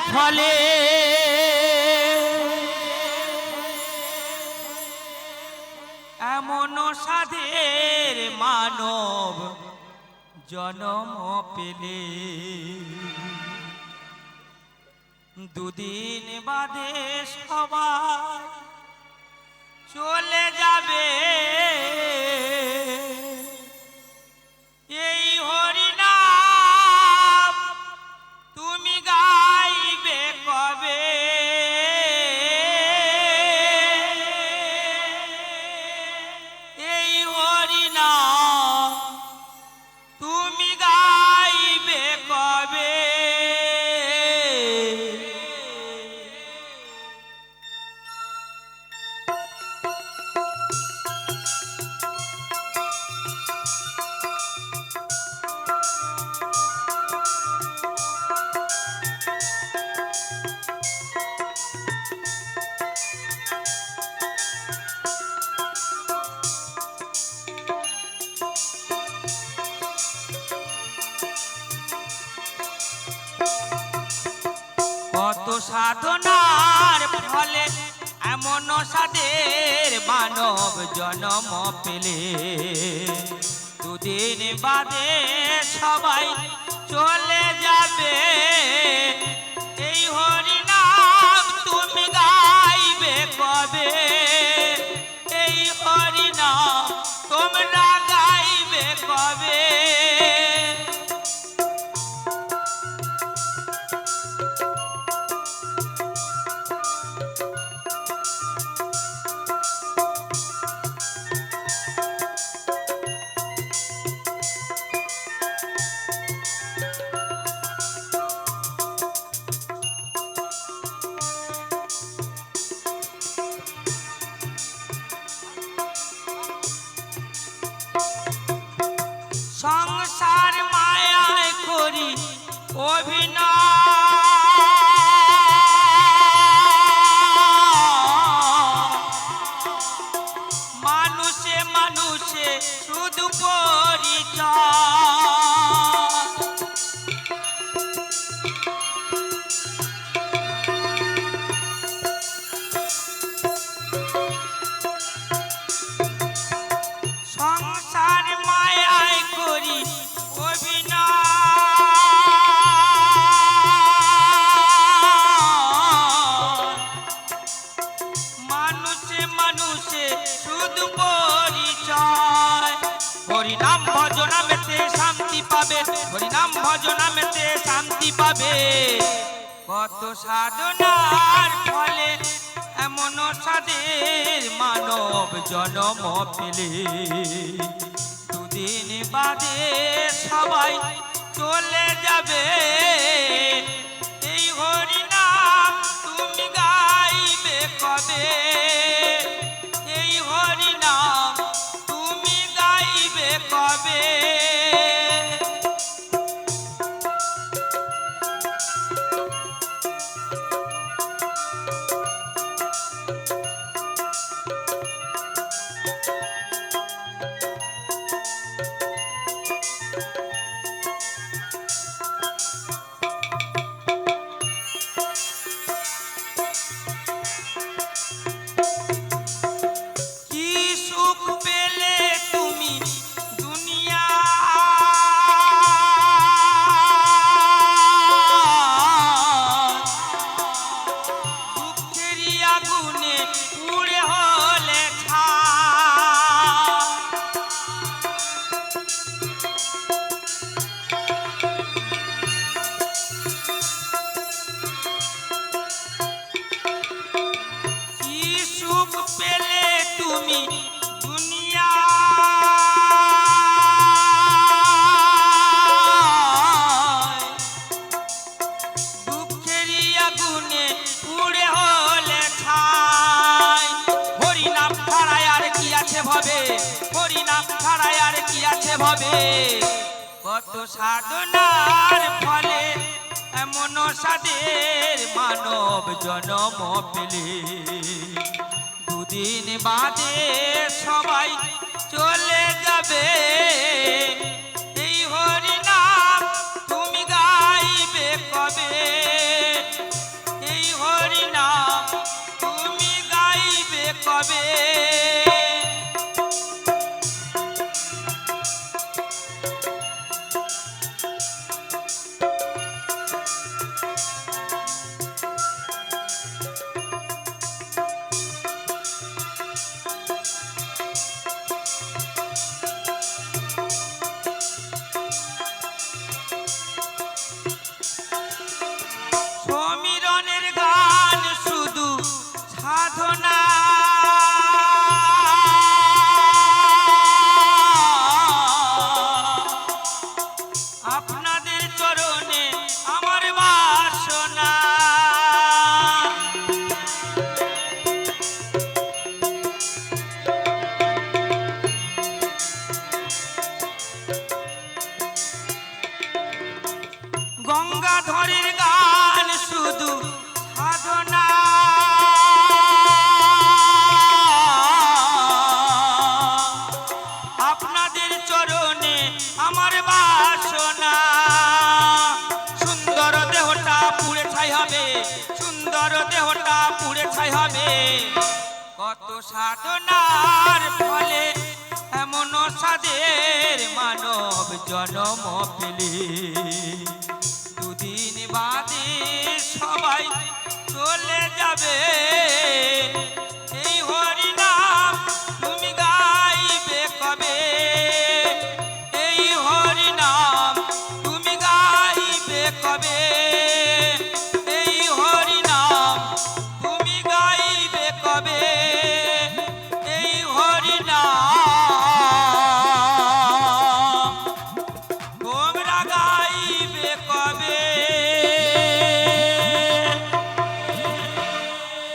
ফলে এমন সাধের মানব জন্ম পেলে দুদিন বাদে সবাই চলে যাবে। এই হরিনাম তুমি গাইবে কবে? এই হরিনাম তুমি গাইবে কবে? কত সাধনার ফলে এমন সাধের মানব জন্ম পেলে দুদিন বাদে সবাই চলে যাবে। এই হরিনাম তুমি গাইবে কবে? এই হরিনাম তোমরা গাইবে কবে? সংসার মায়ায় করি অভিনয়, মানুষে মানুষে শুধু পরিচয়। সংসার মায়ায় করি অভিনয়, মানুষে মানুষে শুধু পরিচয়। হরিনাম ভজনামেতে শান্তি পাবে, হরিনাম ভজনামেতে শান্তি পাবে। কত সাধনার ফলে এমন সাধের মানব জন্ম পেলে দুদিন বাদে সবাই চলে যাবে। এই হরিনাম তুমি গাইবে কবে? এই হরিনাম তুমি গাইবে কবে? কি সুখ পেলে তুমি দুনিয়া, দুঃখেরই আগুনে পুড়ে হলে ছাই। কি সুখ পেলে তুমি দুনিয়া, দুঃখেরই আগুনে পুড়ে হলে ছাই। হরিনাম ছাড়াই আর কি আছে ভবে? হরিনাম ছাড়াই আর কি আছে ভবে? কত সাধনার ফলে এমন সাধের মানব জন্ম পেলে দুদিন বাদে সবাই চলে যাবে। এই হরিনাম তুমি গাইবে কবে? দেহটা পুড়ে ছাই হবে। কত সাধনার ফলে এমন সাদের মানব জন্ম পেলে। দুদিন বাদে সবাই চলে যাবে।